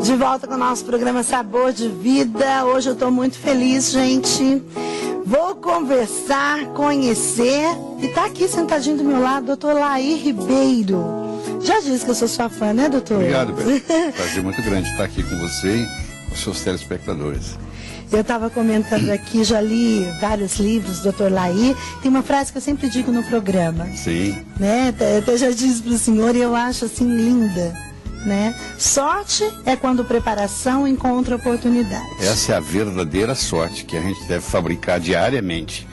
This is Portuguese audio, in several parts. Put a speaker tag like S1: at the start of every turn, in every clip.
S1: De volta com o nosso programa Sabor de Vida. Hoje eu estou muito feliz, gente. Vou conversar, conhecer. E tá aqui sentadinho do meu lado, doutor Laí Ribeiro. Já disse que eu sou sua fã, né, doutor?
S2: Obrigado, Beto. Prazer muito grande estar aqui com você e com os seus telespectadores.
S1: Eu estava comentando aqui, já li vários livros, doutor Laí. Tem uma frase que eu sempre digo no programa.
S2: Sim.
S1: Né? Até já disse para o senhor e eu acho assim linda. Né? Sorte é quando preparação encontra oportunidade.
S2: Essa é a verdadeira sorte que a gente deve fabricar diariamente.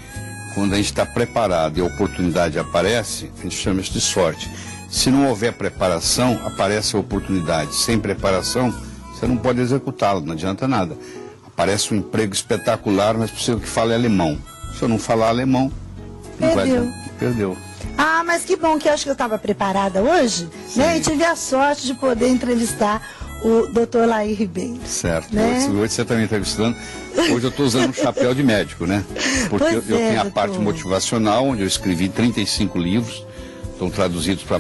S2: Quando a gente está preparado e a oportunidade aparece, a gente chama isso de sorte. Se não houver preparação, aparece a oportunidade. Sem preparação, você não pode executá-la, não adianta nada. Aparece um emprego espetacular, mas precisa que fale alemão. Se eu não falar alemão, perdeu.
S1: Ah, mas que bom que eu acho que eu estava preparada hoje, né? E tive a sorte de poder entrevistar o doutor Laí Ribeiro.
S2: Certo.
S1: Né?
S2: Hoje você está me entrevistando. Hoje eu estou usando um chapéu de médico, né? Porque eu tenho a parte motivacional, onde eu escrevi 35 livros, estão traduzidos para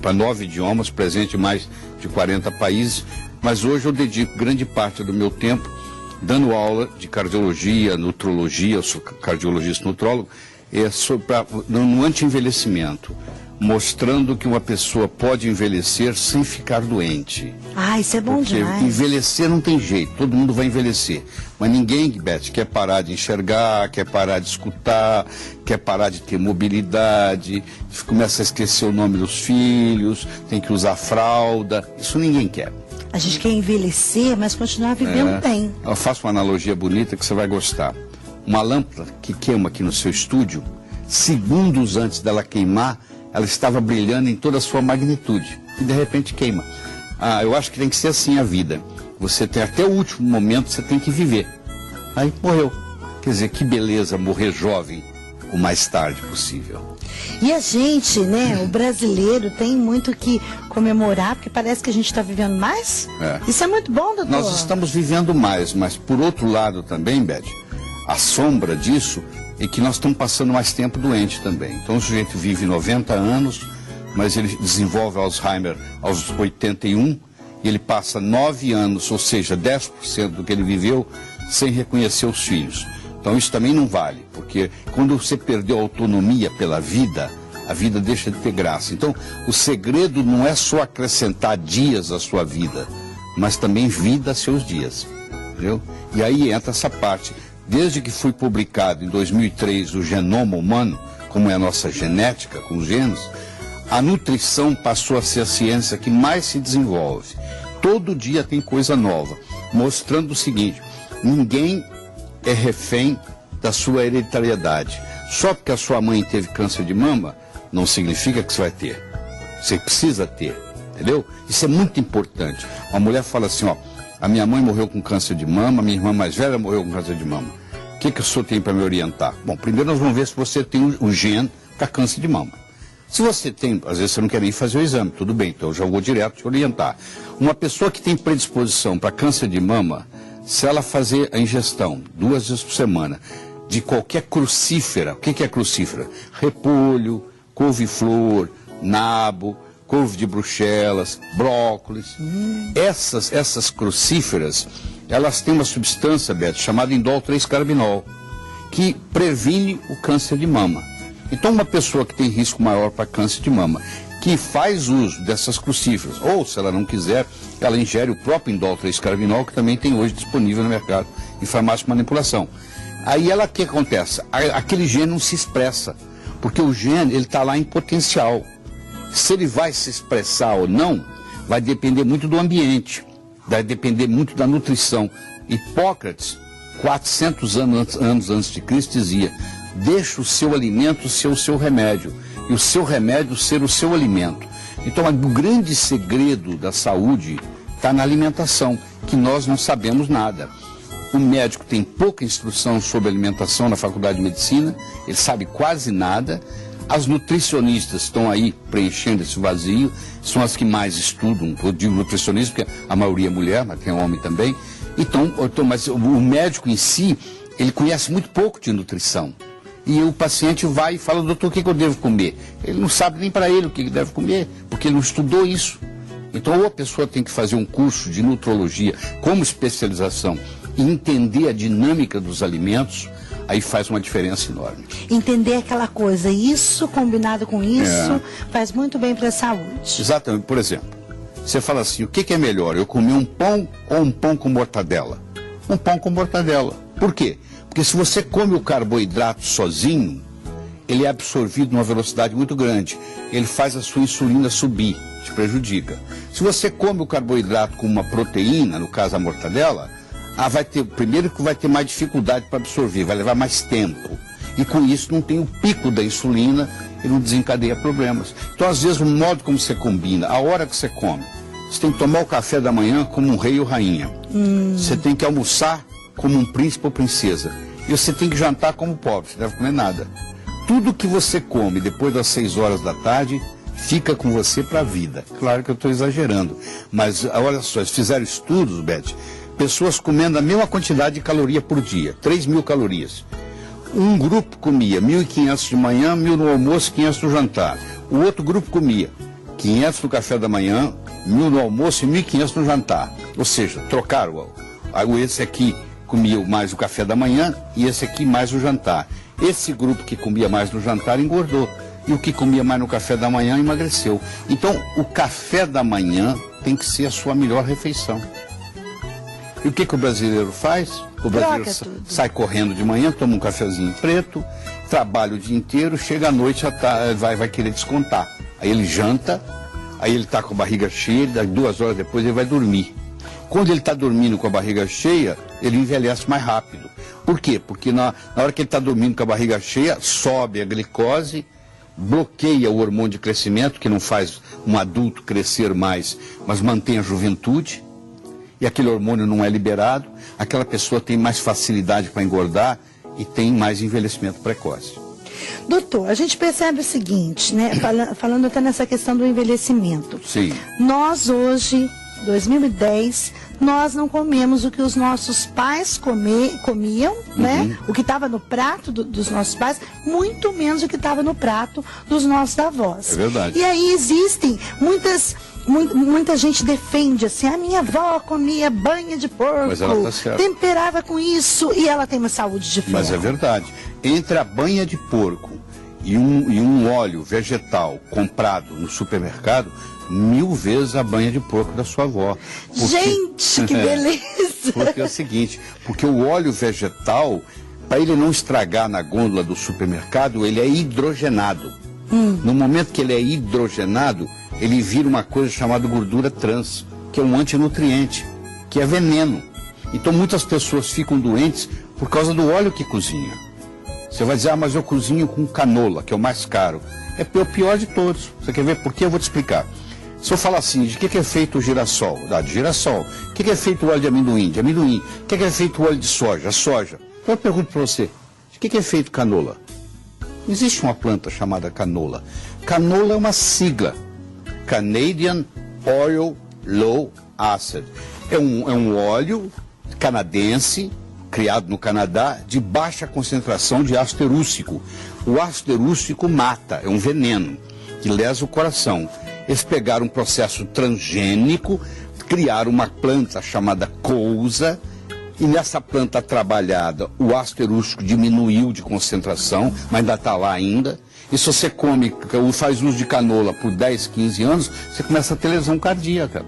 S2: para 9 idiomas, presente em mais de 40 países. Mas hoje eu dedico grande parte do meu tempo dando aula de cardiologia, nutrologia, eu sou cardiologista nutrólogo, no anti-envelhecimento, mostrando que uma pessoa pode envelhecer sem ficar doente.
S1: Ah, isso é bom demais.
S2: Porque envelhecer não tem jeito, todo mundo vai envelhecer. Mas ninguém, Beth, quer parar de enxergar, quer parar de escutar, quer parar de ter mobilidade, começa a esquecer o nome dos filhos, tem que usar fralda, isso ninguém quer.
S1: A gente quer envelhecer, mas continuar vivendo bem.
S2: Eu faço uma analogia bonita que você vai gostar. Uma lâmpada que queima aqui no seu estúdio, segundos antes dela queimar, ela estava brilhando em toda a sua magnitude. E de repente queima. Ah, eu acho que tem que ser assim a vida. Você tem até o último momento, você tem que viver. Aí morreu. Quer dizer, que beleza morrer jovem o mais tarde possível.
S1: E a gente, né, o brasileiro tem muito que comemorar, porque parece que a gente está vivendo mais. Isso é muito bom, doutor.
S2: Nós estamos vivendo mais, mas por outro lado também, Beth, a sombra disso é que nós estamos passando mais tempo doente também. Então o sujeito vive 90 anos, mas ele desenvolve Alzheimer aos 81 e ele passa 9 anos, ou seja, 10% do que ele viveu, sem reconhecer os filhos. Então isso também não vale, porque quando você perdeu a autonomia pela vida, a vida deixa de ter graça. Então o segredo não é só acrescentar dias à sua vida, mas também vida a seus dias. Entendeu? E aí entra essa parte. Desde que foi publicado em 2003 o Genoma Humano, como é a nossa genética com os genes, a nutrição passou a ser a ciência que mais se desenvolve. Todo dia tem coisa nova, mostrando o seguinte: ninguém é refém da sua hereditariedade. Só porque a sua mãe teve câncer de mama, não significa que você vai ter. Você precisa ter, entendeu? Isso é muito importante. Uma mulher fala assim, ó, a minha mãe morreu com câncer de mama, a minha irmã mais velha morreu com câncer de mama. O que o senhor tem para me orientar? Bom, primeiro nós vamos ver se você tem o gene para câncer de mama. Se você tem, às vezes você não quer nem fazer o exame, tudo bem, então eu já vou direto te orientar. Uma pessoa que tem predisposição para câncer de mama, se ela fazer a ingestão 2 vezes por semana de qualquer crucífera, o que é crucífera? Repolho, couve-flor, nabo, couve de Bruxelas, brócolis. Essas crucíferas, elas têm uma substância, Beto, chamada indol 3-carbinol, que previne o câncer de mama. Então uma pessoa que tem risco maior para câncer de mama, que faz uso dessas crucíferas, ou se ela não quiser, ela ingere o próprio indol 3-carbinol, que também tem hoje disponível no mercado em farmácia de manipulação. Aí o que acontece? Aquele gene não se expressa, porque o gene ele está lá em potencial. Se ele vai se expressar ou não, vai depender muito do ambiente, vai depender muito da nutrição. Hipócrates, 400 anos antes de Cristo, dizia: deixa o seu alimento ser o seu remédio, e o seu remédio ser o seu alimento. Então o grande segredo da saúde está na alimentação, que nós não sabemos nada. O médico tem pouca instrução sobre alimentação na faculdade de medicina, ele sabe quase nada. As nutricionistas estão aí preenchendo esse vazio, são as que mais estudam. Eu digo nutricionista porque a maioria é mulher, mas tem homem também. Então, mas o médico em si, ele conhece muito pouco de nutrição. E o paciente vai e fala: doutor, o que eu devo comer? Ele não sabe nem para ele o que ele deve comer, porque ele não estudou isso. Então, ou a pessoa tem que fazer um curso de nutrologia como especialização e entender a dinâmica dos alimentos, aí faz uma diferença enorme.
S1: Entender aquela coisa, isso combinado com isso, faz muito bem para a saúde.
S2: Exatamente. Por exemplo, você fala assim, o que é melhor, eu comer um pão ou um pão com mortadela? Um pão com mortadela. Por quê? Porque se você come o carboidrato sozinho, ele é absorvido numa velocidade muito grande. Ele faz a sua insulina subir, te prejudica. Se você come o carboidrato com uma proteína, no caso a mortadela, primeiro que vai ter mais dificuldade para absorver, vai levar mais tempo. E com isso não tem o pico da insulina e não desencadeia problemas. Então, às vezes, o modo como você combina, a hora que você come, você tem que tomar o café da manhã como um rei ou rainha. Você tem que almoçar como um príncipe ou princesa. E você tem que jantar como pobre, você não deve comer nada. Tudo que você come depois das 6 horas da tarde fica com você para a vida. Claro que eu estou exagerando, mas olha só, eles fizeram estudos, Beth, pessoas comendo a mesma quantidade de caloria por dia, 3.000 calorias. Um grupo comia 1.500 de manhã, 1.000 no almoço, 500 no jantar. O outro grupo comia 500 no café da manhã, 1.000 no almoço e 1.500 no jantar. Ou seja, trocaram. Esse aqui comia mais o café da manhã e esse aqui mais o jantar. Esse grupo que comia mais no jantar engordou. E o que comia mais no café da manhã emagreceu. Então, o café da manhã tem que ser a sua melhor refeição. E o que o brasileiro faz? O brasileiro sai correndo de manhã, toma um cafezinho preto, trabalha o dia inteiro, chega à noite, vai querer descontar. Aí ele janta, aí ele está com a barriga cheia, 2 horas depois ele vai dormir. Quando ele está dormindo com a barriga cheia, ele envelhece mais rápido. Por quê? Porque na hora que ele está dormindo com a barriga cheia, sobe a glicose, bloqueia o hormônio de crescimento, que não faz um adulto crescer mais, mas mantém a juventude, e aquele hormônio não é liberado, aquela pessoa tem mais facilidade para engordar e tem mais envelhecimento precoce.
S1: Doutor, a gente percebe o seguinte, né? Falando até nessa questão do envelhecimento.
S2: Sim.
S1: Nós hoje, 2010, nós não comemos o que os nossos pais comiam, né? O que estava no prato dos nossos pais, muito menos o que estava no prato dos nossos avós.
S2: É verdade.
S1: E aí existem muita gente defende assim, a minha avó comia banha de porco,
S2: mas ela tá certa,
S1: temperava com isso e ela tem uma saúde de ferro.
S2: Mas é verdade. Entre a banha de porco e um óleo vegetal comprado no supermercado, 1000 vezes a banha de porco da sua avó. Porque...
S1: Gente, que beleza!
S2: Porque é o seguinte, porque o óleo vegetal, para ele não estragar na gôndola do supermercado, ele é hidrogenado. No momento que ele é hidrogenado, ele vira uma coisa chamada gordura trans, que é um antinutriente, que é veneno. Então muitas pessoas ficam doentes por causa do óleo que cozinha. Você vai dizer, mas eu cozinho com canola, que é o mais caro. É o pior de todos. Você quer ver por quê? Eu vou te explicar. Se eu falar assim, de que é feito o girassol? De girassol. O que é feito o óleo de amendoim? De amendoim. O que é feito o óleo de soja? Soja. Então eu pergunto para você, de que é feito canola? Existe uma planta chamada canola. Canola é uma sigla. Canadian Oil Low Acid. É um óleo canadense, criado no Canadá, de baixa concentração de ácido erústico. O ácido erústico mata, é um veneno que lesa o coração. Eles pegaram um processo transgênico, criaram uma planta chamada couza, e nessa planta trabalhada o ácido erústico diminuiu de concentração, mas ainda está lá ainda. E se você faz uso de canola por 10, 15 anos, você começa a ter lesão cardíaca.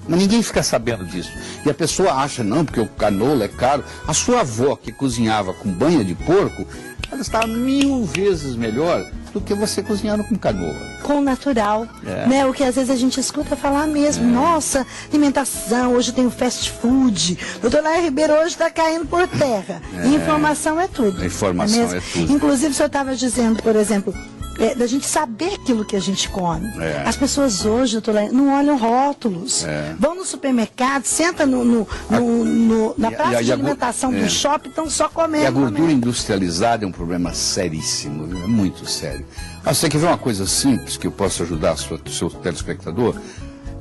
S2: Mas ninguém fica sabendo disso. E a pessoa acha, não, porque o canola é caro. A sua avó que cozinhava com banha de porco, ela está 1000 vezes melhor do que você cozinhando com canola.
S1: Com natural, né? O que às vezes a gente escuta falar mesmo. Nossa, alimentação, hoje tem o fast food. Doutor Laí Ribeiro hoje está caindo por terra. Informação é tudo.
S2: A informação é tudo.
S1: Inclusive, o senhor estava dizendo, por exemplo, da gente saber aquilo que a gente come. As pessoas hoje, doutor Laí, não olham rótulos. Vão no supermercado, senta na praça de alimentação do shopping, estão só comendo.
S2: E a gordura industrializada é um problema seríssimo, é muito sério. Você quer ver uma coisa simples que eu posso ajudar o seu telespectador?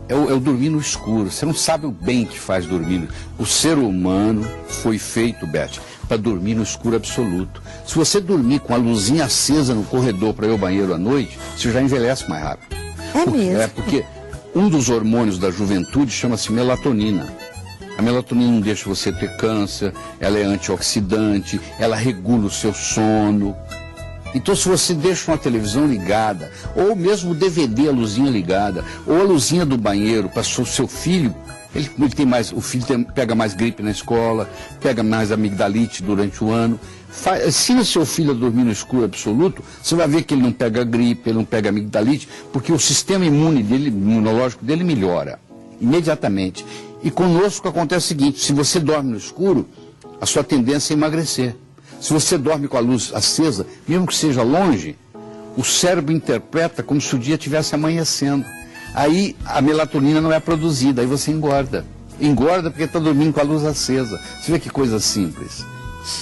S2: É o dormir no escuro. Você não sabe o bem que faz dormir. O ser humano foi feito, Beth, para dormir no escuro absoluto. Se você dormir com a luzinha acesa no corredor para ir ao banheiro à noite, você já envelhece mais rápido.
S1: Mesmo?
S2: Porque Um dos hormônios da juventude chama-se melatonina. A melatonina não deixa você ter câncer, ela é antioxidante, ela regula o seu sono. Então, se você deixa uma televisão ligada, ou mesmo o DVD, a luzinha ligada, ou a luzinha do banheiro para o seu filho, ele tem mais, o filho pega mais gripe na escola, pega mais amigdalite durante o ano. Ensina seu filho a dormir no escuro absoluto, você vai ver que ele não pega gripe, ele não pega amigdalite, porque o sistema imunológico dele melhora imediatamente. E conosco acontece o seguinte: se você dorme no escuro, a sua tendência é emagrecer. Se você dorme com a luz acesa, mesmo que seja longe, o cérebro interpreta como se o dia estivesse amanhecendo. Aí a melatonina não é produzida, aí você engorda. Engorda porque está dormindo com a luz acesa. Você vê que coisa simples.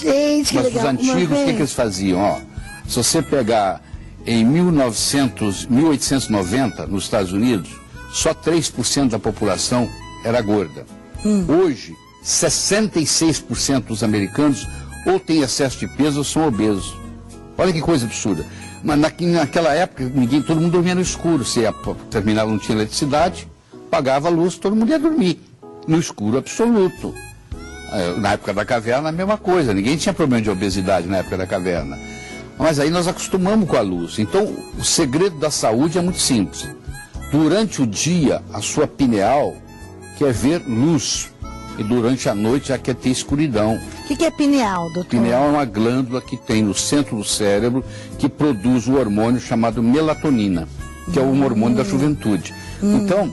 S1: Gente, que
S2: mas
S1: legal.
S2: Os antigos, o que eles faziam? Ó, se você pegar em 1890, nos Estados Unidos, só 3% da população era gorda. Hoje, 66% dos americanos ou têm excesso de peso ou são obesos. Olha que coisa absurda. Mas naquela época, todo mundo dormia no escuro. Você terminava, não tinha eletricidade, pagava a luz, todo mundo ia dormir. No escuro absoluto. Na época da caverna, a mesma coisa. Ninguém tinha problema de obesidade na época da caverna. Mas aí nós acostumamos com a luz. Então, o segredo da saúde é muito simples. Durante o dia, a sua pineal quer ver luz. E durante a noite já quer ter escuridão.
S1: O que é pineal, doutor?
S2: Pineal é uma glândula que tem no centro do cérebro que produz o hormônio chamado melatonina, que é o hormônio da juventude. Então,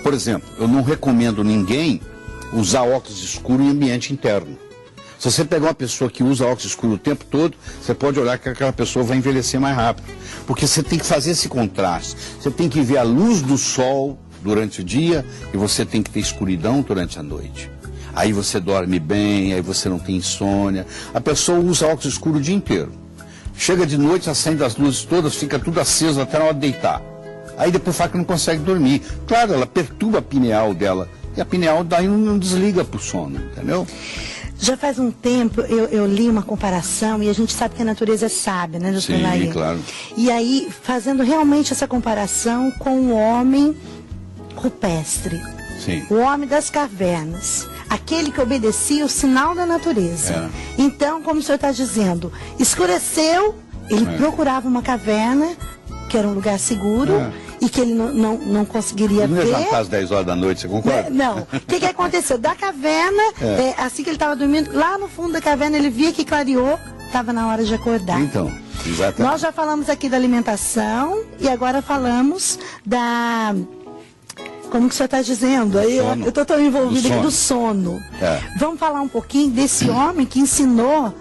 S2: por exemplo, eu não recomendo ninguém usar óculos escuros em ambiente interno. Se você pegar uma pessoa que usa óculos escuros o tempo todo, você pode olhar que aquela pessoa vai envelhecer mais rápido. Porque você tem que fazer esse contraste. Você tem que ver a luz do sol durante o dia e você tem que ter escuridão durante a noite. Aí você dorme bem, aí você não tem insônia. A pessoa usa óculos escuros o dia inteiro. Chega de noite, acende as luzes todas, fica tudo aceso até na hora de deitar. Aí depois fala que não consegue dormir. Claro, ela perturba a pineal dela. E a pineal daí não desliga pro sono, entendeu?
S1: Já faz um tempo eu li uma comparação, e a gente sabe que a natureza é sábia, né, doutor Laí?
S2: Sim, claro.
S1: E aí, fazendo realmente essa comparação com o homem rupestre.
S2: Sim.
S1: O homem das cavernas. Aquele que obedecia o sinal da natureza.
S2: É.
S1: Então, como o senhor está dizendo, escureceu, ele procurava uma caverna, que era um lugar seguro, e que ele não conseguiria
S2: ele não
S1: ver.
S2: ia jantar às 10 horas da noite, você concorda?
S1: Não. O que aconteceu? Da caverna, assim que ele estava dormindo, lá no fundo da caverna, ele via que clareou, estava na hora de acordar.
S2: Então, exatamente.
S1: Nós já falamos aqui da alimentação e agora falamos da... Como que o senhor está dizendo? Aí, eu estou tão envolvida aqui do sono. Vamos falar um pouquinho desse homem que ensinou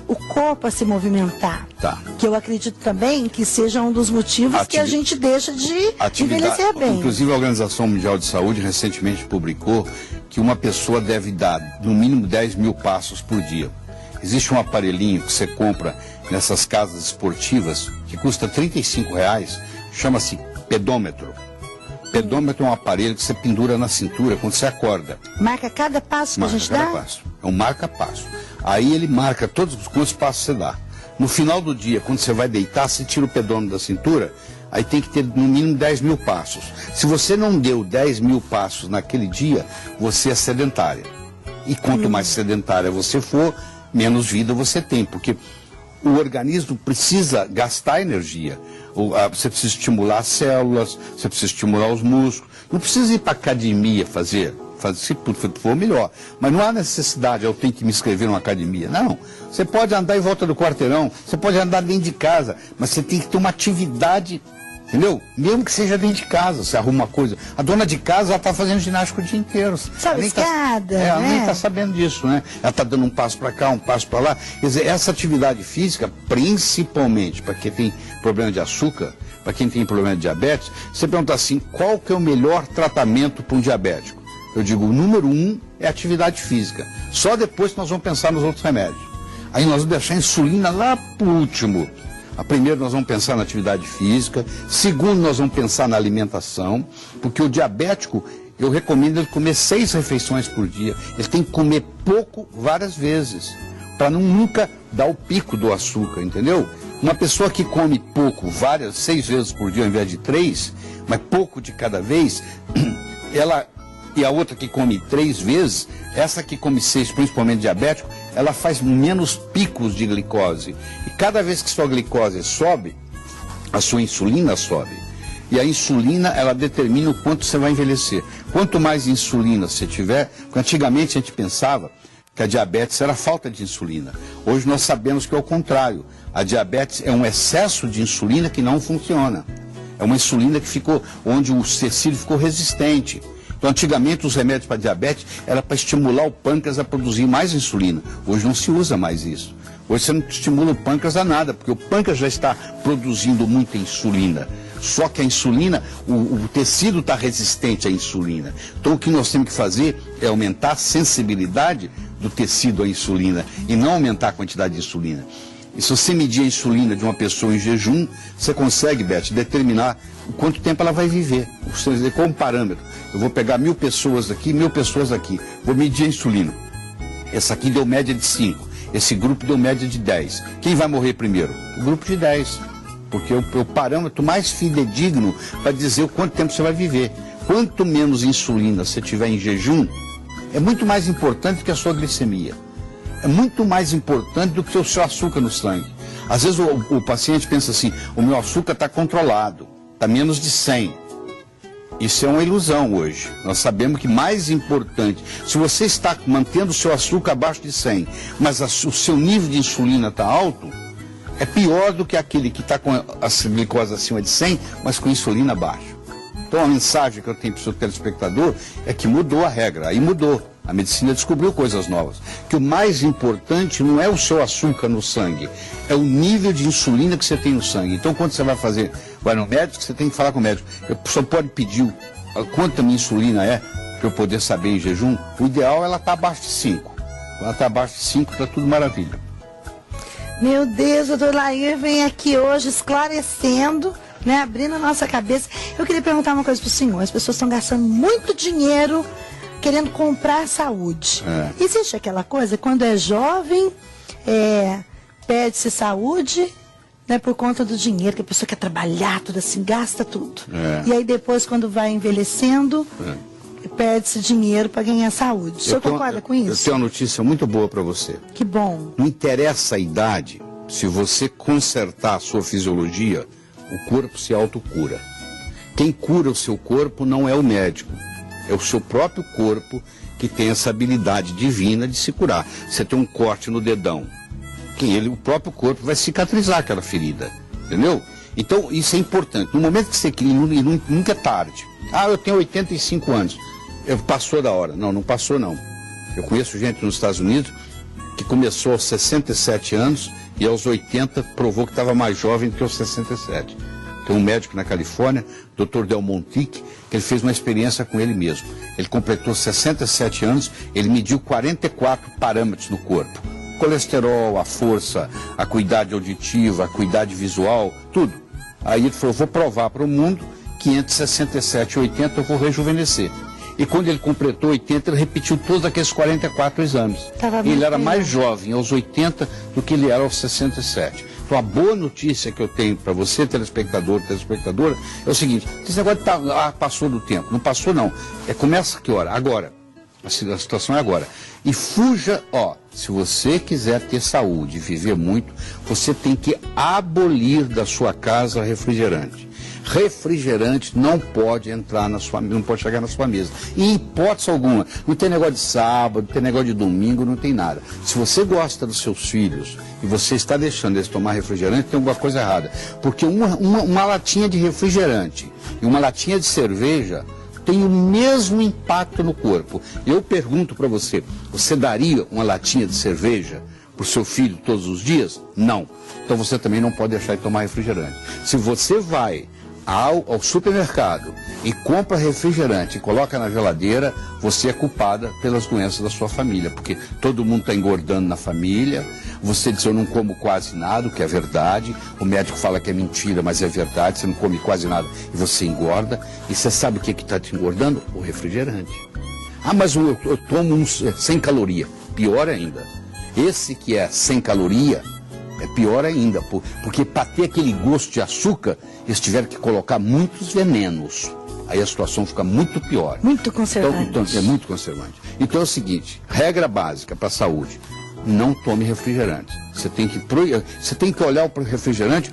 S1: o corpo a se movimentar.
S2: Tá.
S1: Que eu acredito também que seja um dos motivos que a gente deixa de envelhecer bem.
S2: Inclusive, a Organização Mundial de Saúde recentemente publicou que uma pessoa deve dar no mínimo 10 mil passos por dia. Existe um aparelhinho que você compra nessas casas esportivas que custa R$35, chama-se pedômetro. Pedômetro é um aparelho que você pendura na cintura quando você acorda.
S1: Marca cada passo que a gente dá?
S2: Marca cada passo. É um marca-passo. Aí ele marca todos quantos passos você dá. No final do dia, quando você vai deitar, você tira o pedômetro da cintura, aí tem que ter no mínimo 10 mil passos. Se você não deu 10 mil passos naquele dia, você é sedentária. E quanto mais sedentária você for, menos vida você tem, porque o organismo precisa gastar energia. Você precisa estimular as células, você precisa estimular os músculos. Não precisa ir para a academia fazer, se for melhor. Mas não há necessidade, eu tenho que me inscrever numa academia. Não. Você pode andar em volta do quarteirão, você pode andar dentro de casa, mas você tem que ter uma atividade, entendeu? Mesmo que seja dentro de casa, você arruma uma coisa. A dona de casa, ela está fazendo ginástica o dia inteiro.
S1: Sabe, escada,
S2: ela nem está sabendo disso, né? Ela está dando um passo para cá, um passo para lá. Quer dizer, essa atividade física, principalmente para quem tem problema de açúcar, para quem tem problema de diabetes, você pergunta assim, qual que é o melhor tratamento para um diabético? Eu digo, o número 1 é atividade física. Só depois nós vamos pensar nos outros remédios. Aí nós vamos deixar a insulina lá por último. Primeiro nós vamos pensar na atividade física, segundo nós vamos pensar na alimentação, porque o diabético, eu recomendo ele comer 6 refeições por dia. Ele tem que comer pouco várias vezes, para nunca dar o pico do açúcar, entendeu? Uma pessoa que come pouco, 6 vezes por dia ao invés de 3, mas pouco de cada vez, e a outra que come 3 vezes, essa que come 6, principalmente diabético, ela faz menos picos de glicose. E cada vez que sua glicose sobe, a sua insulina sobe. E a insulina, ela determina o quanto você vai envelhecer. Quanto mais insulina você tiver, porque antigamente a gente pensava que a diabetes era falta de insulina. Hoje nós sabemos que é o contrário. A diabetes é um excesso de insulina que não funciona. É uma insulina que ficou, onde o tecido ficou resistente. Então, antigamente, os remédios para diabetes era para estimular o pâncreas a produzir mais insulina. Hoje não se usa mais isso. Hoje você não estimula o pâncreas a nada, porque o pâncreas já está produzindo muita insulina. Só que a insulina, o tecido está resistente à insulina. Então, o que nós temos que fazer é aumentar a sensibilidade do tecido à insulina e não aumentar a quantidade de insulina. E se você medir a insulina de uma pessoa em jejum, você consegue, Beth, determinar o quanto tempo ela vai viver. Com um parâmetro. Eu vou pegar 1000 pessoas aqui, 1000 pessoas aqui. Vou medir a insulina. Essa aqui deu média de 5. Esse grupo deu média de 10. Quem vai morrer primeiro? O grupo de 10. Porque é o parâmetro mais fidedigno para dizer o quanto tempo você vai viver. Quanto menos insulina você tiver em jejum, é muito mais importante que a sua glicemia. É muito mais importante do que o seu açúcar no sangue. Às vezes o paciente pensa assim, o meu açúcar está controlado, está menos de 100. Isso é uma ilusão hoje. Nós sabemos que mais importante, se você está mantendo o seu açúcar abaixo de 100, mas o seu nível de insulina está alto, é pior do que aquele que está com a glicose acima de 100, mas com insulina baixa. Então a mensagem que eu tenho para o seu telespectador é que mudou a regra, aí mudou. A medicina descobriu coisas novas. Que o mais importante não é o seu açúcar no sangue, é o nível de insulina que você tem no sangue. Então, quando você vai no médico, você tem que falar com o médico. Eu só pode pedir quanta minha insulina é, para eu poder saber em jejum. O ideal é ela estar abaixo de 5. Quando ela está abaixo de 5, está tudo maravilha.
S1: Meu Deus, doutor Lair vem aqui hoje esclarecendo, né, abrindo a nossa cabeça. Eu queria perguntar uma coisa para o senhor. As pessoas estão gastando muito dinheiro querendo comprar saúde. Existe aquela coisa, quando é jovem, pede-se saúde, né, por conta do dinheiro, que a pessoa quer trabalhar, tudo assim, gasta tudo. E aí depois, quando vai envelhecendo, perde-se dinheiro para ganhar saúde. O senhor concorda com isso?
S2: Eu tenho uma notícia muito boa para você.
S1: Que bom.
S2: Não interessa a idade, se você consertar a sua fisiologia, o corpo se autocura. Quem cura o seu corpo não é o médico. É o seu próprio corpo que tem essa habilidade divina de se curar. Você tem um corte no dedão, o próprio corpo vai cicatrizar aquela ferida, entendeu? Então, isso é importante. No momento que você cria, nunca é tarde. Eu tenho 85 anos. Passou da hora. Não passou não. Eu conheço gente nos Estados Unidos que começou aos 67 anos e aos 80 provou que estava mais jovem do que aos 67. Tem um médico na Califórnia, Dr. Del Montique, que ele fez uma experiência com ele mesmo. Ele completou 67 anos, ele mediu 44 parâmetros do corpo. Colesterol, a força, a acuidade auditiva, a acuidade visual, tudo. Aí ele falou, vou provar para o mundo que entre 67 e 80 eu vou rejuvenescer. E quando ele completou 80, ele repetiu todos aqueles 44 exames. Ele era mais jovem aos 80 do que ele era aos 67. Então, a boa notícia que eu tenho para você, telespectador, telespectadora, é o seguinte, esse negócio passou do tempo. Não passou, não. Começa que hora? Agora. A situação é agora. E fuja, se você quiser ter saúde e viver muito, você tem que abolir da sua casa refrigerante. Refrigerante não pode entrar não pode chegar na sua mesa. Em hipótese alguma. Não tem negócio de sábado, não tem negócio de domingo, não tem nada. Se você gosta dos seus filhos e você está deixando eles tomar refrigerante, tem alguma coisa errada. Porque uma latinha de refrigerante e uma latinha de cerveja tem o mesmo impacto no corpo. Eu pergunto para você, você daria uma latinha de cerveja para o seu filho todos os dias? Não. Então você também não pode deixar de tomar refrigerante. Se você vai ao supermercado e compra refrigerante e coloca na geladeira, você é culpada pelas doenças da sua família, porque todo mundo está engordando na família, você diz eu não como quase nada, o que é verdade, o médico fala que é mentira, mas é verdade, você não come quase nada e você engorda, e você sabe o que está te engordando? O refrigerante. Mas eu tomo sem caloria, pior ainda, esse que é sem caloria, É pior ainda, porque para ter aquele gosto de açúcar, eles tiveram que colocar muitos venenos. Aí a situação fica muito pior.
S1: Muito conservante.
S2: Então, é muito conservante. Então é o seguinte, regra básica para a saúde, não tome refrigerante. Você tem que olhar para o refrigerante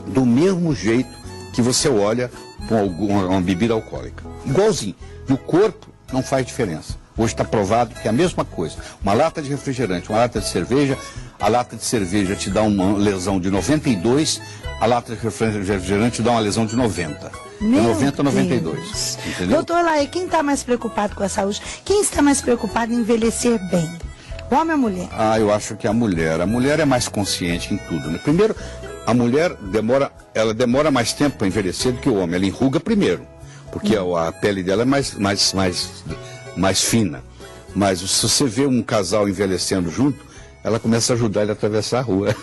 S2: do mesmo jeito que você olha para uma bebida alcoólica. Igualzinho. No corpo não faz diferença. Hoje está provado que é a mesma coisa. Uma lata de refrigerante, uma lata de cerveja, a lata de cerveja te dá uma lesão de 92, a lata de refrigerante te dá uma lesão de 90. De 90 a 92. Entendeu?
S1: Doutor Laí, quem está mais preocupado com a saúde? Quem está mais preocupado em envelhecer bem? O homem ou a mulher?
S2: Eu acho que a mulher. A mulher é mais consciente em tudo, né? Primeiro, a mulher demora mais tempo para envelhecer do que o homem. Ela enruga primeiro, porque a pele dela é mais fina. Mas se você vê um casal envelhecendo junto, ela começa a ajudar ele a atravessar a rua.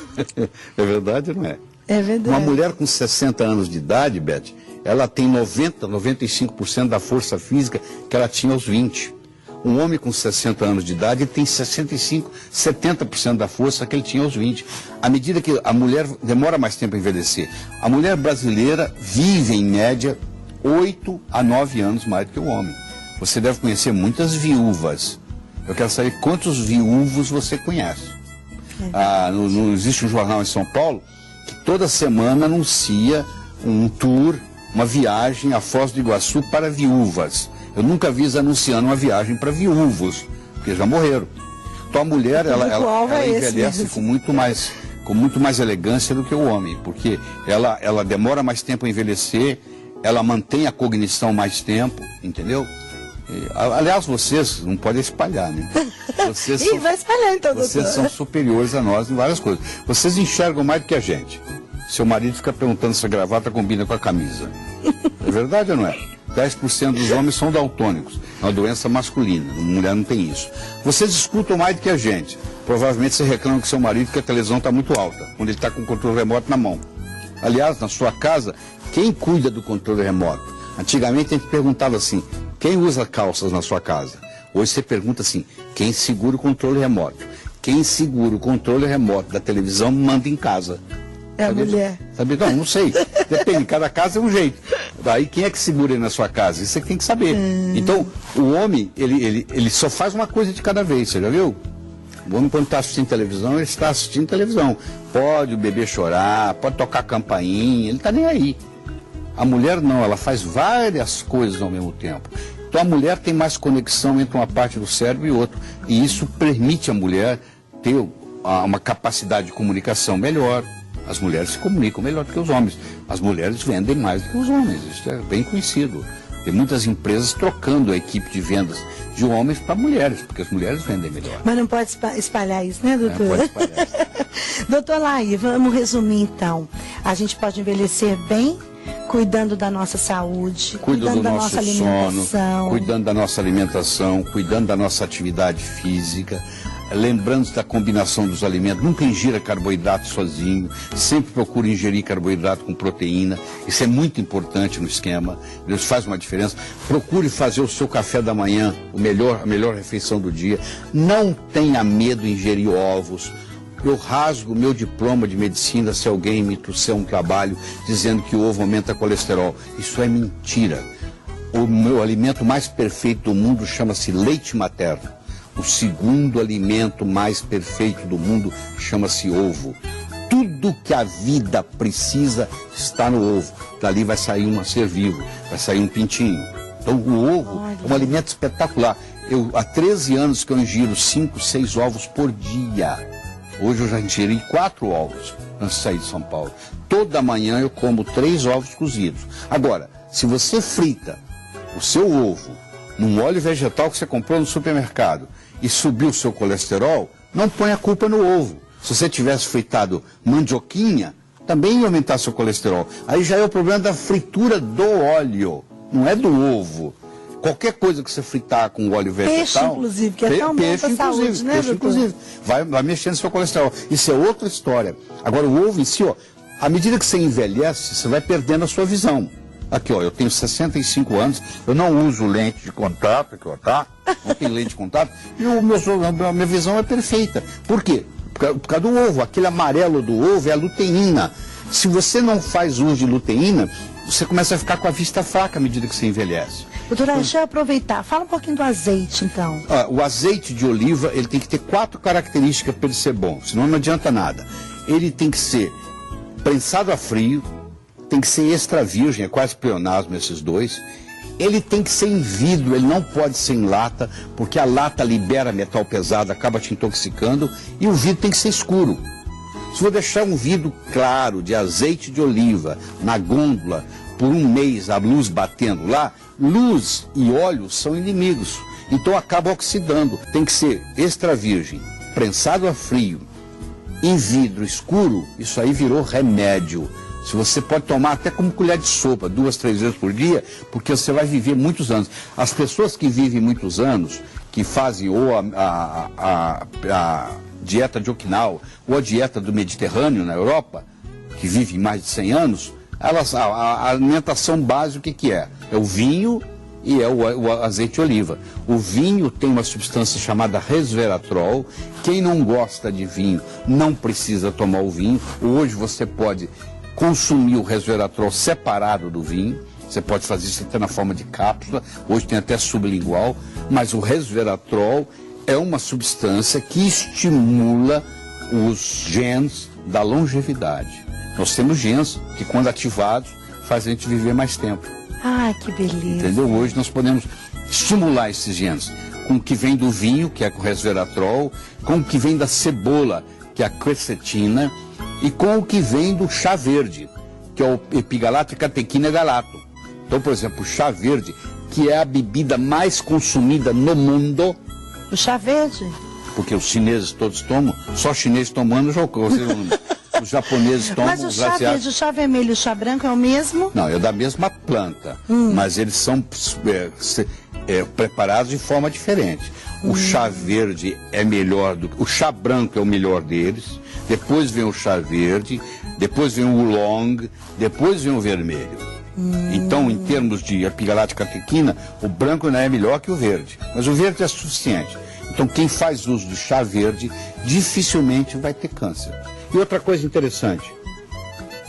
S2: É verdade ou não é?
S1: É verdade.
S2: Uma mulher com 60 anos de idade, Beth, ela tem 95% da força física que ela tinha aos 20. Um homem com 60 anos de idade tem 65%, 70% da força que ele tinha aos 20. À medida que a mulher demora mais tempo a envelhecer, a mulher brasileira vive, em média, 8 a 9 anos mais do que o homem. Você deve conhecer muitas viúvas. Eu quero saber quantos viúvos você conhece. Existe um jornal em São Paulo que toda semana anuncia um tour, uma viagem à Foz do Iguaçu para viúvas. Eu nunca vi eles anunciando uma viagem para viúvos, porque já morreram. Então a mulher, ela envelhece com muito mais elegância do que o homem, porque ela demora mais tempo a envelhecer, ela mantém a cognição mais tempo, entendeu? Aliás, vocês não podem espalhar, né?
S1: Vai espalhar então, doutor.
S2: Vocês são superiores a nós em várias coisas. Vocês enxergam mais do que a gente. Seu marido fica perguntando se a gravata combina com a camisa. É verdade ou não é? 10% dos homens são daltônicos. É uma doença masculina. A mulher não tem isso. Vocês escutam mais do que a gente. Provavelmente você reclama com seu marido que a televisão está muito alta, quando ele está com o controle remoto na mão. Aliás, na sua casa, quem cuida do controle remoto? Antigamente a gente perguntava assim, quem usa calças na sua casa? Hoje você pergunta assim, quem segura o controle remoto? Quem segura o controle remoto da televisão manda em casa.
S1: É a mulher.
S2: Sabe? Não sei. Depende, cada casa é um jeito. Daí quem é que segura aí na sua casa? Isso você tem que saber. Então, o homem, ele só faz uma coisa de cada vez, você já viu? O homem, quando está assistindo televisão, ele está assistindo televisão. Pode o bebê chorar, pode tocar campainha, ele está nem aí. A mulher não, ela faz várias coisas ao mesmo tempo. Então a mulher tem mais conexão entre uma parte do cérebro e outra. E isso permite a mulher ter uma capacidade de comunicação melhor. As mulheres se comunicam melhor do que os homens. As mulheres vendem mais do que os homens, isso é bem conhecido. Tem muitas empresas trocando a equipe de vendas de homens para mulheres, porque as mulheres vendem melhor.
S1: Mas não pode espalhar isso, né, doutor?
S2: Pode espalhar isso.
S1: Doutor Laí, vamos resumir então. A gente pode envelhecer bem, cuidando da nossa saúde, cuidando da nossa alimentação.
S2: Cuidando da nossa alimentação, cuidando da nossa atividade física, lembrando da combinação dos alimentos. Nunca ingira carboidrato sozinho, sempre procure ingerir carboidrato com proteína. Isso é muito importante no esquema, isso faz uma diferença. Procure fazer o seu café da manhã, a melhor refeição do dia. Não tenha medo de ingerir ovos. Eu rasgo meu diploma de medicina se alguém me trouxer um trabalho dizendo que o ovo aumenta colesterol. Isso é mentira. O meu alimento mais perfeito do mundo chama-se leite materno. O segundo alimento mais perfeito do mundo chama-se ovo. Tudo que a vida precisa está no ovo. Dali vai sair um ser vivo, vai sair um pintinho. Então o ovo é um alimento espetacular. Há 13 anos que eu ingiro 5, 6 ovos por dia. Hoje eu já ingeri 4 ovos antes de sair de São Paulo. Toda manhã eu como 3 ovos cozidos. Agora, se você frita o seu ovo num óleo vegetal que você comprou no supermercado e subiu o seu colesterol, não põe a culpa no ovo. Se você tivesse fritado mandioquinha, também ia aumentar seu colesterol. Aí já é o problema da fritura do óleo, não é do ovo. Qualquer coisa que você fritar com óleo vegetal...
S1: Peixe, inclusive, que é tão bom para a saúde, né,
S2: peixe, inclusive, vai mexendo no seu colesterol. Isso é outra história. Agora, o ovo em si, à medida que você envelhece, você vai perdendo a sua visão. Aqui, eu tenho 65 anos, eu não uso lente de contato, não tenho lente de contato, e a minha visão é perfeita. Por quê? Por causa do ovo. Aquele amarelo do ovo é a luteína. Se você não faz uso de luteína, você começa a ficar com a vista fraca à medida que você envelhece.
S1: Doutora, deixa eu aproveitar. Fala um pouquinho do azeite, então.
S2: O azeite de oliva, ele tem que ter 4 características para ele ser bom, senão não adianta nada. Ele tem que ser prensado a frio, tem que ser extra virgem, é quase pleonasmo esses dois. Ele tem que ser em vidro, ele não pode ser em lata, porque a lata libera metal pesado, acaba te intoxicando, e o vidro tem que ser escuro. Se eu deixar um vidro claro de azeite de oliva na gôndola por um mês, a luz batendo lá, luz e óleo são inimigos, então acaba oxidando. Tem que ser extra virgem, prensado a frio, em vidro escuro, isso aí virou remédio. Se você pode tomar até como colher de sopa, 2, 3 vezes por dia, porque você vai viver muitos anos. As pessoas que vivem muitos anos, que fazem ou a dieta de Okinawa ou a dieta do Mediterrâneo na Europa, que vivem mais de 100 anos, a alimentação básica, o que é? É o vinho e é o azeite de oliva. O vinho tem uma substância chamada resveratrol. Quem não gosta de vinho não precisa tomar o vinho. Hoje você pode consumir o resveratrol separado do vinho. Você pode fazer isso até na forma de cápsula. Hoje tem até sublingual. Mas o resveratrol é uma substância que estimula os genes da longevidade. Nós temos genes que, quando ativados, fazem a gente viver mais tempo.
S1: Ah, que beleza.
S2: Entendeu? Hoje nós podemos estimular esses genes com o que vem do vinho, que é o resveratrol, com o que vem da cebola, que é a quercetina, e com o que vem do chá verde, que é o epigalatricatequina galato. Então, por exemplo, o chá verde, que é a bebida mais consumida no mundo.
S1: O chá verde?
S2: Porque os chineses todos tomam, só chineses tomando, os japoneses tomam.
S1: Mas o chá verde, o chá vermelho e o chá branco é o mesmo?
S2: Não, é da mesma planta, mas eles são preparados de forma diferente. O chá verde é melhor do que... O chá branco é o melhor deles, depois vem o chá verde, depois vem o oolong, depois vem o vermelho. Então, em termos de epigalatricatequina, o branco não é melhor que o verde, mas o verde é suficiente. Então, quem faz uso do chá verde dificilmente vai ter câncer. E outra coisa interessante,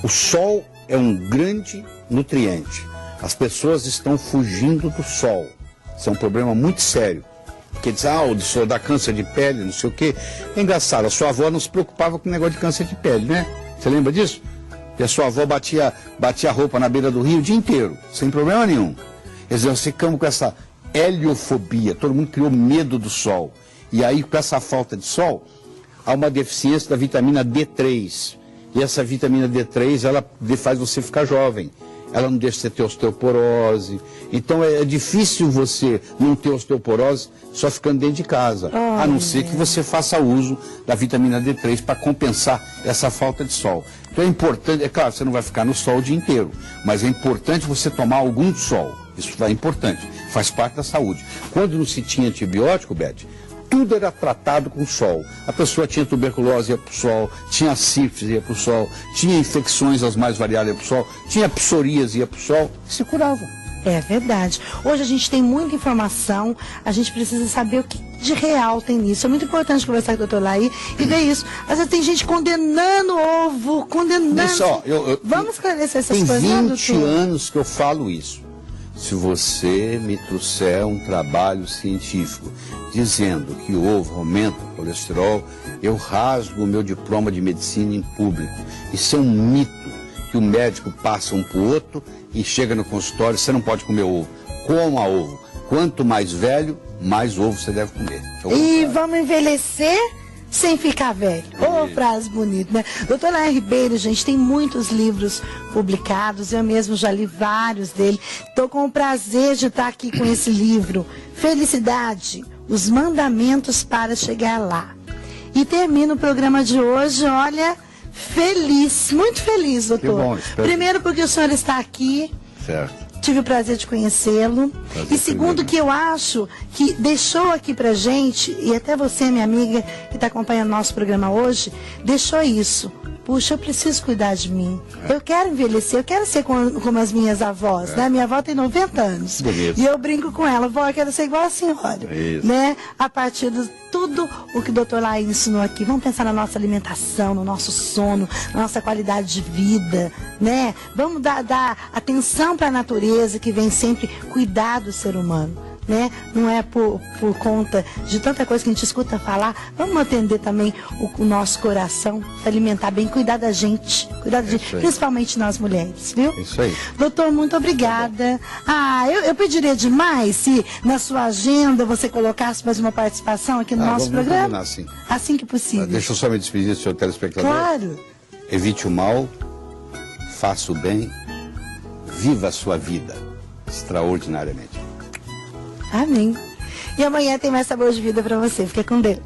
S2: o sol é um grande nutriente. As pessoas estão fugindo do sol. Isso é um problema muito sério. Porque diz, o sol dá câncer de pele, não sei o quê. É engraçado, a sua avó não se preocupava com o negócio de câncer de pele, né? Você lembra disso? E a sua avó batia a roupa na beira do rio o dia inteiro, sem problema nenhum. Quer dizer, nós ficamos com essa heliofobia, todo mundo criou medo do sol. E aí, com essa falta de sol, há uma deficiência da vitamina D3. E essa vitamina D3, ela faz você ficar jovem. Ela não deixa você ter osteoporose. Então é difícil você não ter osteoporose só ficando dentro de casa. A não ser que você faça uso da vitamina D3 para compensar essa falta de sol. Então é importante, é claro, você não vai ficar no sol o dia inteiro, mas é importante você tomar algum sol. Isso é importante, faz parte da saúde. Quando não se tinha antibiótico, Beth, tudo era tratado com sol. A pessoa tinha tuberculose, ia para o sol, tinha sífilis, ia para o sol, tinha infecções as mais variadas, ia para o sol, tinha psoríase, ia para o sol, e se curava.
S1: É verdade. Hoje a gente tem muita informação, a gente precisa saber o que de real tem nisso. É muito importante conversar com o doutor Laí e ver isso. Às vezes tem gente condenando o ovo, condenando... Vamos esclarecer essas coisas,
S2: Tem 20 anos que eu falo isso. Se você me trouxer um trabalho científico dizendo que o ovo aumenta o colesterol, eu rasgo o meu diploma de medicina em público. Isso é um mito que o médico passa um para o outro e chega no consultório, você não pode comer ovo. Coma ovo. Quanto mais velho, mais ovo você deve comer.
S1: E vamos envelhecer sem ficar velho. Frase bonita, né? Doutor Laí Ribeiro, gente, tem muitos livros publicados, eu mesmo já li vários dele. Estou com o prazer de estar aqui com esse livro, Felicidade, os mandamentos para chegar lá. E termino o programa de hoje, olha, feliz, muito feliz, doutor.
S2: Bom,
S1: primeiro porque o senhor está aqui.
S2: Certo.
S1: Tive o prazer de conhecê-lo. E segundo, que eu acho que deixou aqui pra gente, e até você, minha amiga, que está acompanhando nosso programa hoje, deixou isso. Puxa, eu preciso cuidar de mim. Eu quero envelhecer, eu quero ser como as minhas avós, né? Minha avó tem 90 anos.
S2: Bonito.
S1: E eu brinco com ela, vó, eu quero ser igual a senhora.
S2: Isso.
S1: Né? A partir do tudo o que o doutor Laí ensinou aqui. Vamos pensar na nossa alimentação, no nosso sono, na nossa qualidade de vida, né? Vamos dar atenção para a natureza que vem sempre cuidar do ser humano. Né? Não é por conta de tanta coisa que a gente escuta falar. Vamos atender também o nosso coração, alimentar bem, cuidar da gente, principalmente nós mulheres, viu?
S2: Isso aí.
S1: Doutor, muito obrigada. Eu pediria demais se na sua agenda você colocasse mais uma participação aqui no nosso programa.
S2: Assim.
S1: Assim que possível.
S2: Deixa eu só me despedir do seu telespectador.
S1: Claro.
S2: Evite o mal, faça o bem, viva a sua vida extraordinariamente.
S1: Amém. E amanhã tem mais sabor de vida para você. Fica com Deus.